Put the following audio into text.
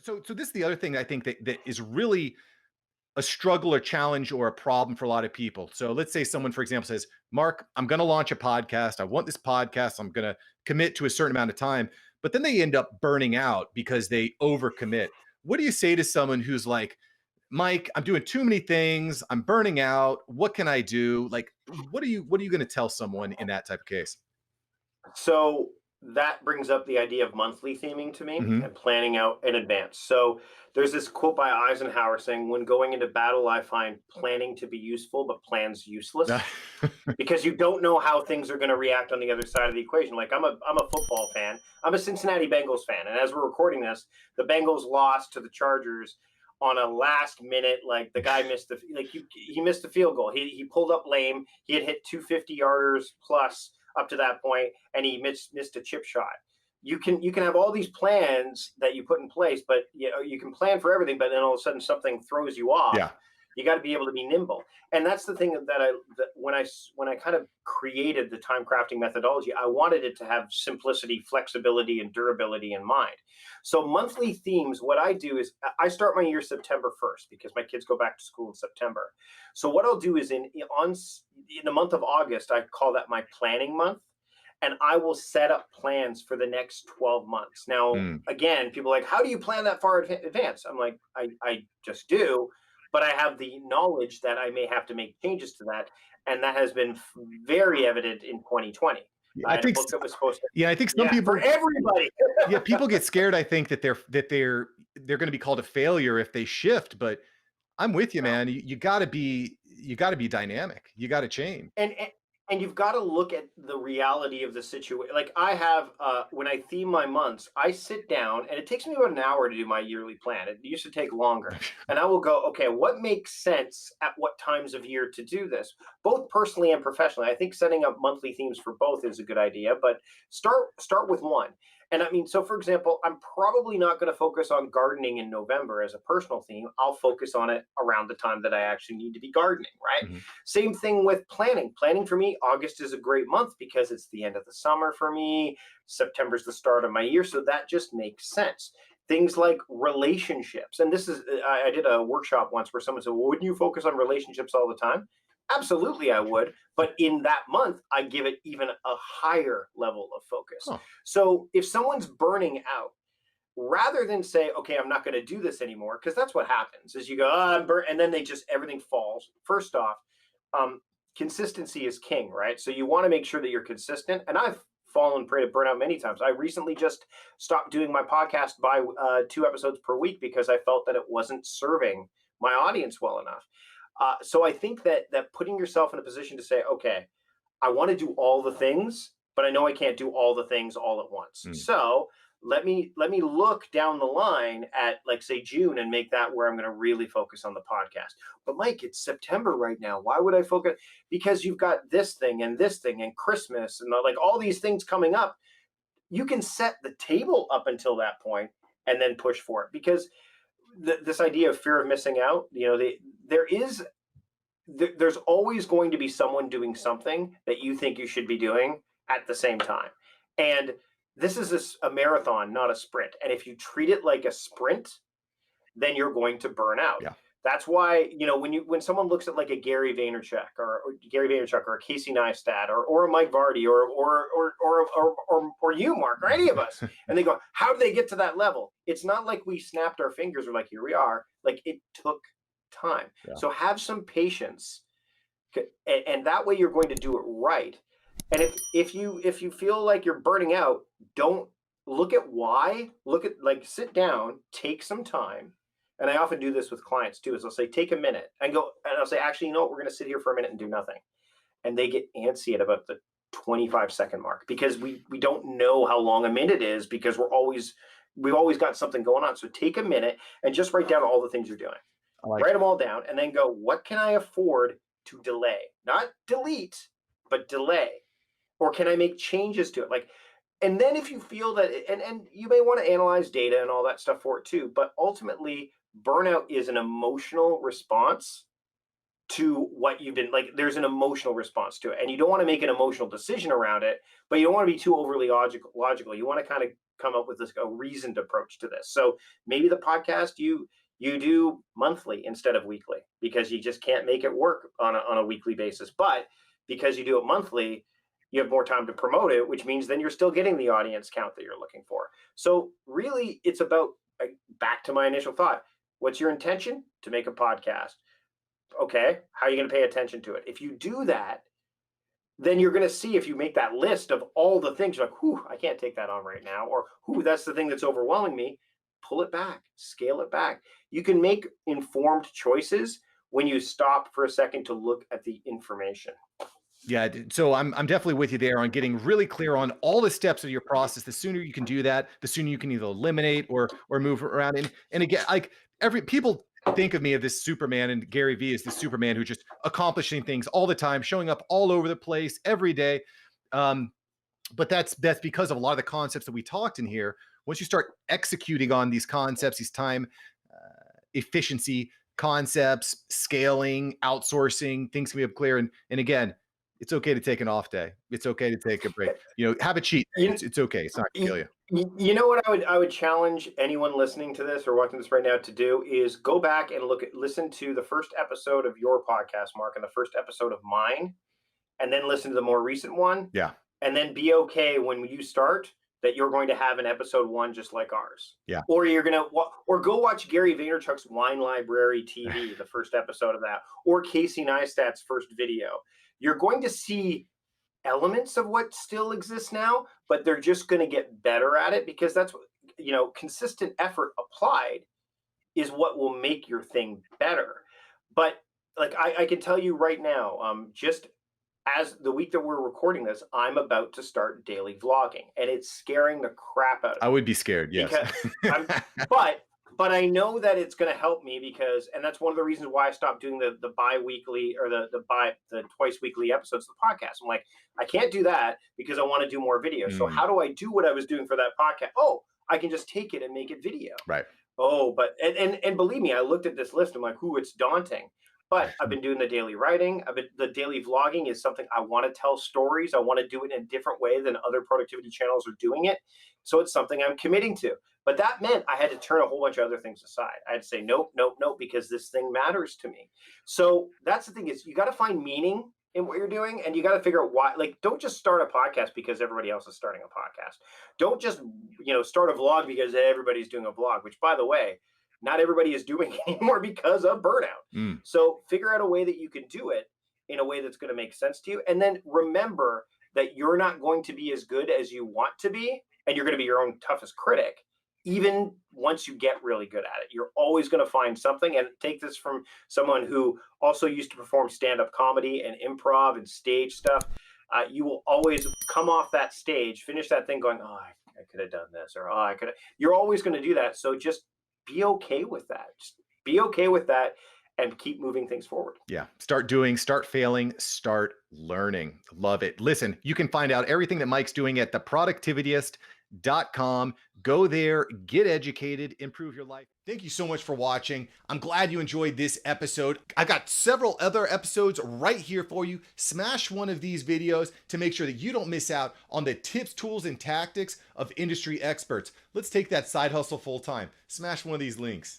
So this is the other thing I think that is really a struggle or challenge or a problem for a lot of people. So let's say someone, for example, says, Mark, I'm going to launch a podcast. I want this podcast. I'm going to commit to a certain amount of time, but then they end up burning out because they overcommit. What do you say to someone who's like, Mike, I'm doing too many things. I'm burning out. What can I do? Like, what are you going to tell someone in that type of case? So that brings up the idea of monthly theming to me Hmm. and planning out in advance. So there's this quote by Eisenhower saying, when going into battle, I find planning to be useful, but plans useless, because you don't know how things are going to react on the other side of the equation. Like I'm a football fan. I'm a Cincinnati Bengals fan. And as we're recording this, the Bengals lost to the Chargers on a last minute, like the guy missed he missed the field goal. He pulled up lame. He had hit 250 yarders plus up to that point, and he missed a chip shot. You can have all these plans that you put in place, but you can plan for everything, but then all of a sudden something throws you off. Yeah. You got to be able to be nimble, and that's the thing that when I kind of created the time crafting methodology, I wanted it to have simplicity, flexibility, and durability in mind. So monthly themes, what I do is I start my year September 1st because my kids go back to school in September. So what I'll do is in the month of August, I call that my planning month, and I will set up plans for the next 12 months. Now, Mm. again, people are like, how do you plan that far in advance? I'm like, I just do, but I have the knowledge that I may have to make changes to that. And that has been very evident in 2020. Yeah, I I had a think. book that was supposed to, Yeah, I think some yeah, for people. everybody. Yeah, people get scared. I think that they're going to be called a failure if they shift. But I'm with you, No. man. You got to be dynamic. You got to change. And you've got to look at the reality of the situation. Like I have, when I theme my months, I sit down and it takes me about an hour to do my yearly plan. It used to take longer, and I will go, okay, what makes sense at what times of year to do this, both personally and professionally. I think setting up monthly themes for both is a good idea, but start with one. And I mean, so for example, I'm probably not going to focus on gardening in November as a personal theme. I'll focus on it around the time that I actually need to be gardening, right? Mhm. Same thing with planning. Planning for me, August is a great month because it's the end of the summer for me. September's the start of my year. So that just makes sense. Things like relationships. And this is, I did a workshop once where someone said, well, wouldn't you focus on relationships all the time? Absolutely, I would. But in that month, I give it even a higher level of focus. Huh. So if someone's burning out, rather than say, okay, I'm not going to do this anymore, because that's what happens is you go, oh, I'm burnt, and then everything falls. First off, um, consistency is king, right? So you want to make sure that you're consistent. And I've fallen prey to burnout many times. I recently just stopped doing my podcast by 2 episodes per week because I felt that it wasn't serving my audience well enough. So I think that putting yourself in a position to say, okay, I want to do all the things, but I know I can't do all the things all at once. Mm. So let me look down the line at, like, say June, and make that where I'm going to really focus on the podcast. But Mike, it's September right now. Why would I focus? Because you've got this thing and Christmas and like all these things coming up. You can set the table up until that point and then push for it, because this idea of fear of missing out, there is there's always going to be someone doing something that you think you should be doing at the same time. And this is a marathon, not a sprint. And if you treat it like a sprint, then you're going to burn out. Yeah. That's why, when someone looks at like a Gary Vaynerchuk or a Casey Neistat or a Mike Vardy or you, Mark, or any of us, and they go, how do they get to that level? It's not like we snapped our fingers. We're like, here we are. Like, it took time. Yeah. So have some patience, and that way you're going to do it right. And if you feel like you're burning out, don't look at why. Sit down, take some time. And I often do this with clients too, is I'll say, take a minute, and I'll say, actually, you know what, we're going to sit here for a minute and do nothing. And they get antsy at about the 25-second mark, because we don't know how long a minute is, because we've always got something going on. So take a minute and just write down all the things you're doing. I like Write them all down, and then go, what can I afford to delay? Not delete, but delay. Or can I make changes to it? And then if you feel that, and you may want to analyze data and all that stuff for it too, but ultimately burnout is an emotional response to what you've been, like, there's an emotional response to it, and you don't want to make an emotional decision around it, but you don't want to be too overly logical. You want to kind of come up with a reasoned approach to this. So maybe the podcast you do monthly instead of weekly because you just can't make it work on a weekly basis. But because you do it monthly, you have more time to promote it, which means then you're still getting the audience count that you're looking for. So really, it's about, back to my initial thought. What's your intention? To make a podcast. Okay, how are you going to pay attention to it? If you do that, then you're going to see, if you make that list of all the things, you're like, whew, I can't take that on right now, or whew, that's the thing that's overwhelming me. Pull it back, scale it back. You can make informed choices when you stop for a second to look at the information. Yeah, so I'm definitely with you there on getting really clear on all the steps of your process. The sooner you can do that, the sooner you can either eliminate or move around. And again, like every people think of me of this Superman, and Gary Vee is the Superman who's just accomplishing things all the time, showing up all over the place every day. But that's because of a lot of the concepts that we talked in here. Once you start executing on these concepts, these time efficiency concepts, scaling, outsourcing, things can be clear. And again, it's okay to take an off day. It's okay to take a break. Have a cheat day. You, It's okay. It's not gonna kill you. you know what I would challenge anyone listening to this or watching this right now to do is go back and listen to the first episode of your podcast, Mark, and the first episode of mine, and then listen to the more recent one. Yeah. And then be okay when you start that you're going to have an episode 1 just like ours. Yeah. Or you're going to, or go watch Gary Vaynerchuk's Wine Library TV, the first episode of that, or Casey Neistat's first video. You're going to see elements of what still exists now, but they're just going to get better at it, because that's what, consistent effort applied is what will make your thing better. But like I can tell you right now, just as the week that we're recording this, I'm about to start daily vlogging, and it's scaring the crap out of me. I would be scared, yes. But I know that it's going to help me, because, and that's one of the reasons why I stopped doing the bi-weekly or the twice weekly episodes of the podcast. I'm like, I can't do that because I want to do more videos. So how do I do what I was doing for that podcast? Oh, I can just take it and make it video. Right. Oh, but and believe me, I looked at this list. I'm like, ooh, it's daunting. But I've been doing the daily writing. The daily vlogging is something I want to tell stories. I want to do it in a different way than other productivity channels are doing it. So it's something I'm committing to. But that meant I had to turn a whole bunch of other things aside. I had to say, nope, because this thing matters to me. So that's the thing, is you got to find meaning in what you're doing, and you got to figure out why. Like, don't just start a podcast because everybody else is starting a podcast. Don't just, start a vlog because everybody's doing a vlog, which, by the way, not everybody is doing anymore because of burnout. So figure out a way that you can do it in a way that's going to make sense to you. And then remember that you're not going to be as good as you want to be, and you're going to be your own toughest critic, even once you get really good at it. You're always going to find something. And take this from someone who also used to perform stand-up comedy and improv and stage stuff. You will always come off that stage, finish that thing going, oh, I could have done this, or oh, I could have. You're always going to do that. So just be okay with that. Just be okay with that and keep moving things forward. Yeah. Start doing, start failing, start learning. Love it. Listen, you can find out everything that Mike's doing at theproductivityist.com. Go there, get educated, improve your life. Thank you so much for watching. I'm glad you enjoyed this episode. I've got several other episodes right here for you. Smash one of these videos to make sure that you don't miss out on the tips, tools, and tactics of industry experts. Let's take that side hustle full time. Smash one of these links.